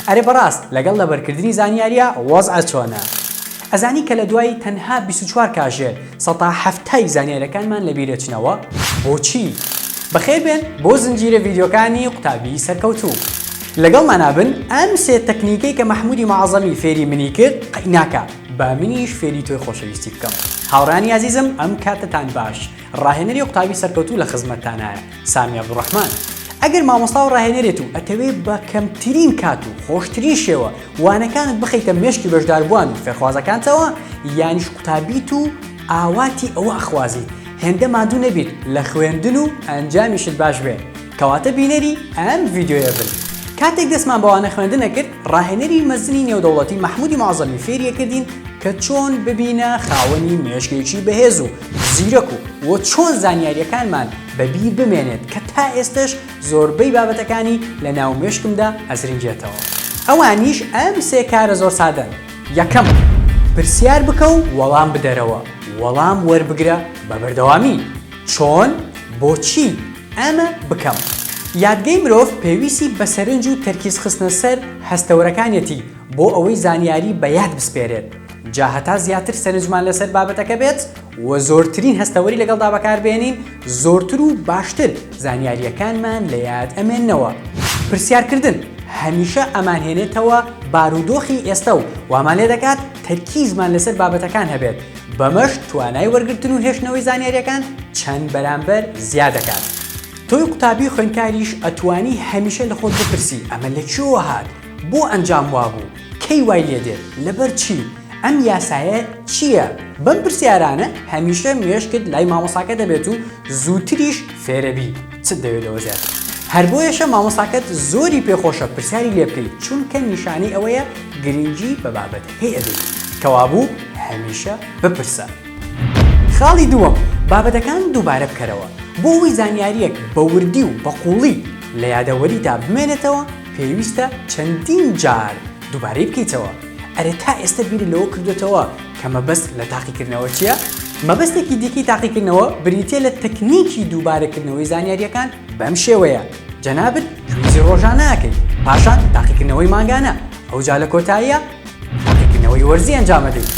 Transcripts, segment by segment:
ئەرێ بەڕاست لەگەڵ لەبەرکردنی زانیاریە وەزعە چۆنە؟ ئەزانی کە لە دوای تەنها 24 کاتژێر 170 زانیاریەکانمان لەبیرەچنەوە؟ بۆچی؟ بەخێر بێن بۆ زنجیرە ڤیدیۆکانی قوتابی سەرکەوتوو. لەگەڵمان نابن ئەم سێ تەکنیکەی کە مەحموودی مەعەزەمی فێری منی کرد قەیناکە با منیش فێری تۆی خۆشەویستی بکەم. هاوڕانی عزیزم ئەم کاتتان باش. ڕاهێنەری قوتابی سەرکەوتوو لە خزمەتتانایە سامی عەبدوڕەحمان. ئەگەر مامۆستا و ڕاهێنەرێت و ئەتەوێت بە کەمترین کات و خۆشترین شێوە وانەکانت بخەیتە مێشکی بەشداربووان و فێرخوازەکانتەوە یانیش قوتابیت و ئاواتی ئەوە ئەخوازیت هێندە مادوو نەبیت لە خوێندن و ئەنجامیشت باش بێ کەواتە بینەری ئەم ڤیدیۆیە بن. کاتێک دەستمان بەوانە خوێندنە کرد ڕاهێنەری مەزنی نێودەوڵەتی مەحموودی مەعەزەمی فێریەکردین کە چۆن ببینە خاوەنی مێشکێکی بەهێز و زیرەک و چۆن زانیاریەکانمان بەبیر بمێنێت کە تا ئێستش زۆربەی بابەتەکانی لە ناو مێشکمدا ئەزرینجێتەوە. ئەوانیش ئەم سێ کارە زۆر سادەن. یەکەم، پرسیار بکە و وەڵام بدەرەوە. وەڵام وەربگرە بە بەردەوامی. چۆن؟ بۆچی؟ ئەمە بکەم. یادگەی مرۆڤ پێویستی بە سەرنج و تەرکیز خستنە سەر هەستەوەرەکانیەتی بۆ ئەوەی زانیاری بە یاد بسپێرێت. جا هەتا زیاتر سەرنجمان لەسەر بابەتەکە بێت و زۆرترین هەستەوەری لەگەڵدا بەکاربێنین زۆرتر و باشتر زانیاریەکانمان لە یاد ئەمێننەوە. پرسیارکردن هەمیشە ئەمانهێنێتەوە بارودۆخی ئێستا و وامان لێ دەکات تەرکیزمان لەسەر بابەتەکان هەبێت. بەمەش توانای وەرگرتن و هێشتنەوەی زانیاریەکان چەند بەرامبەر زیاد دەکات. تۆی قوتابی خوێندکاریش ئەتوانی هەمیشە لە خۆت بپرسی ئەمە لەکوێوە هات؟ بۆ ئەنجام وابوو؟ کەی وای لێ دێت؟ لەبەر چی؟ ئەم یاسایە چییە؟ بەم پرسیارانە هەمیشە مێشکت لای مامۆستاکە دەبێت و زووتریش فێرەبی چ دەوێتەوە زیاتر. هەر بۆیەشە مامۆستاکەت زۆری پێخۆشە پرسیاری لێ بکەیت چونکە نیشانەی ئەوەیە گرنگی بە بابەتەکەی ئەدەیت. کەوابوو هەمیشە بپرسە. خاڵی دووەم، بابەتەکان دووبارە بکەرەوە. بۆ ئەوەی زانیاریەک بە وردی و بە قوڵی لە یادەوەریدا بمێنێتەوە پێویستە چەندین جار دووبارەی بکەیتەوە. ئەرێ تا ئێستا بیری لەوە کردوێتەوە کە مەبەست لە تاقیکردنەوە چییە؟ مەبەستێکی دیکەی تاقیکردنەوە بریتێ لە تەکنیکی دووبارەکردنەوەی زانیاریەکان بەم شێوەیە. جەنابەت تویزی ڕۆژانەکەی پاشان تاقیکردنەوەی مانگانە ئەوجا لە کۆتاییە تاقیکردنەوەی وەرزی ئەنجامەدەیت.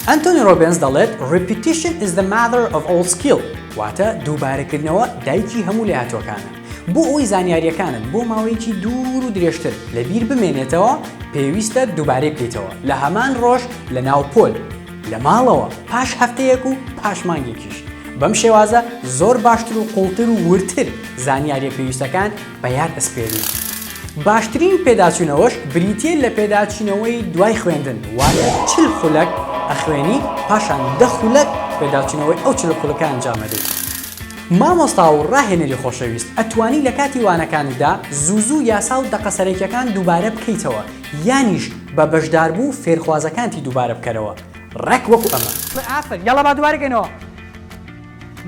ئەنتۆنی ڕۆبینز دەڵێت repetition is the mother of all skill واتە دووبارەکردنەوە دایکی هەموو لایەتۆکانە. بۆ ئەوەی زانیاریەکانت بۆ ماوەیەکی دوور و درێژتر لەبیر بمێنێتەوە پێویستە دووبارەی بکەیتەوە لە هەمان ڕۆژ لە ناو پۆل لە ماڵەوە پاش هەفتەیەک و پاش مانگێکیش. بەم شێوازە زۆر باشتر و قوڵتر و ورتر زانیاریە پێویستەکان بە یاد ئەسپێری. باشترین پێداچوونەوەش بریتێ لە پێداچینەوەی دوای خوێندن واتە 40 خولەک ئەخوێنی پاشان 10 خولەک پێداچینەوەی ئەو 40 خولەکە ئەنجامەدەیت. مامۆستا و ڕاهێنەری خۆشەویست ئەتوانی لە کاتی وانەکاندا زوو یاسا و دەقەسەرێکیەکان دووبارە بکەیتەوە یانیش بە بەشداربوو فێرخوازەکانتی دووبارە بکەرەوە. ڕێک وەکو ئەمە. ئافر یاڵا با دووبارەکەینەوە.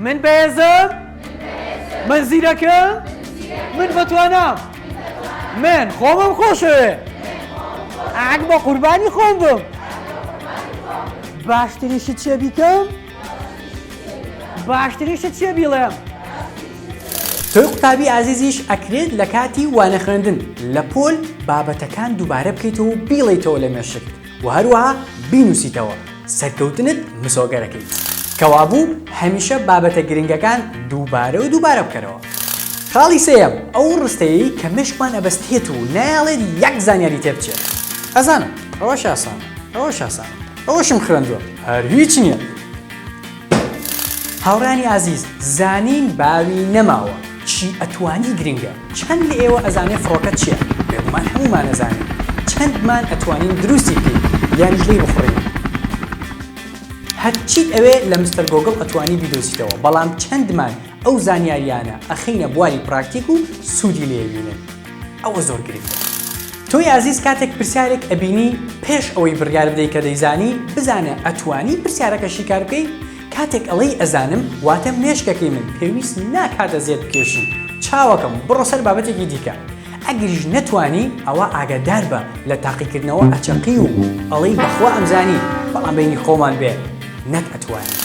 من بەهێزم، من زیرەکەم، من بەتوانام، من خۆمم خۆشەوێ، ئاگ بە قوربانی خۆم بم. باشتریشت چێ بیکەم؟ باشتریشت چێ بیڵێم؟ تۆی قوتابی ئازیزیش ئەکرێت لە کاتی وانە خوێندن لە پۆل بابەتەکان دووبارە بکەیتەوە و بیڵێیتەوە لە مێشک و هەروەها بینووسیتەوە سەرکەوتنت مسۆگەرەکەیت. کەوابوو هەمیشە بابەتە گرنگەکان دووبارە و دووبارە بکەرەوە. خاڵی سێیەم، ئەو ڕستەیەی کە مێشکمان ئەبەستێت و نایڵێت یەک زانیاری تێبچێت. ئەزانم ئەوەش ئاسانە، ئەوەش ئاسانە، ئەوەشم خوێندووە، هەر هیچ نییە. هاوڕانی ئازیز، زانین باوی نەماوە چی ئەتوانی گرنگە. چەند لە ئێوە ئەزانێ فڕۆکە چییە؟ بێگومان هەمومان ئەزانین. چەندمان ئەتوانین دروستی بکەین یانیش لێی بخڕین. هەرچیت ئەوێ لە مستەر گۆگڵ ئەتوانی بیدۆزیتەوە بەڵام چەندمان ئەو زانیاریانە ئەخینە بواری پراکتیک و سوودی لێبینن. ئەوە زۆر گرنگە. تۆی ئازیز کاتێک پرسیارێک ئەبینی پێش ئەوەی بڕیار بدەی کە دەیزانی بزانە ئەتوانی پرسیارەکە شیکار بکەی. کاتێک ئەڵەی ئەزانم واتە مێشکەکەی من پێویست ناکاتە زێت بکێشی چاوەکەم بڕۆ سەر بابەتێکی دیکە. ئەگەریش نەتوانی ئەوە ئاگادار بە لە تاقیکردنەوە ئەچەقی و ئەڵەی بەخوا ئەمزانی بەڵام بینی خۆمان بێ نەک ئەتوانی.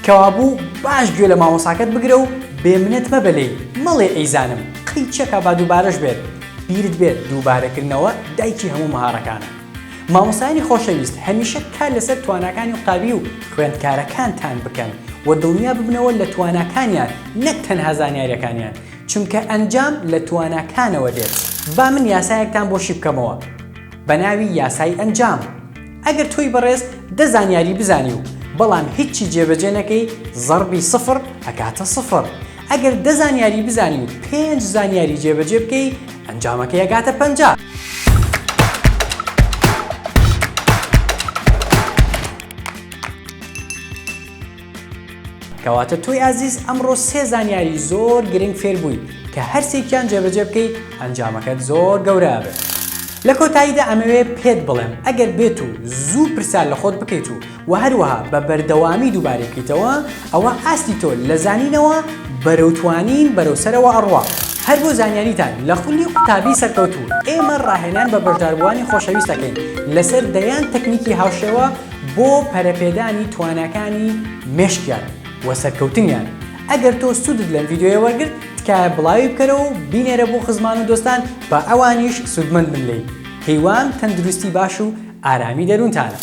کەوابوو باش گوێ لە مامۆساکەت بگرە و بێمنێت مەبەلەی مەڵێ ئەیزانم قەی چەکە با دووبارەش بێت بیرت بێت دووبارەکردنەوە دایکی هەموو مەهارەکانە. مامۆستایانی خۆشەویست هەمیشە کار لەسەر تواناکانی قوتابی و خوێندکارەکانتان بکەن و دڵنیا ببنەوە لە تواناکانیان نەک تەنها زانیاریەکانیان، چونکە ئەنجام لە تواناکانەوە دێت. با من یاسایەکتان بۆشی بکەمەوە بە ناوی یاسای ئەنجام. ئەگەر تۆی بەڕێز دە زانیاری بزانی و بەڵام هیچی جێبەجێ نەکەی زەربی سفر ئەکاتە سفر. ئەگەر دە زانیاری بزانی و 5 زانیاری جێبەجێ بکەی ئەنجامەکەی ئەکاتە 50. کەواتە تۆی ئازیز ئەمڕۆ 3 زانیاری زۆر گرنگ فێر بووی کە هەرسێکیان جێبەجێ بکەیت ئەنجامەکەت زۆر گەورە بێت. لە کۆتاییدا ئەمەوێ پێت بڵێم ئەگەر بێت و زوو پرسیار لە خۆت بکەیت و هەروەها بە بەردەوامی دووبارە بکەیتەوە ئەوە ئاستی تۆ لە زانینەوە بەرەوتوانین بەرەوسەرەوە ئەڕوا. هەر بۆ زانیاریتان لە خولی قوتابی سەرکەوتوو ئێمە ڕاهێنان بە بەشداربووانی خۆشەویست دەکەین لەسەر دەیان تەکنیکی هاوشێوە بۆ پەرەپێدانی تواناکانی مێشکیان و سەرکەوتنیان. ئەگەر تۆ سوودت لەم ڤیدیۆیە وەرگرت تکایە بڵاوی بکەرەوە و بینێرە بۆ خزمان و دۆستان بە ئەوانیش سوودمەند بن لێی. هیوام تەندروستی باش و ئارامی دەروونتانە.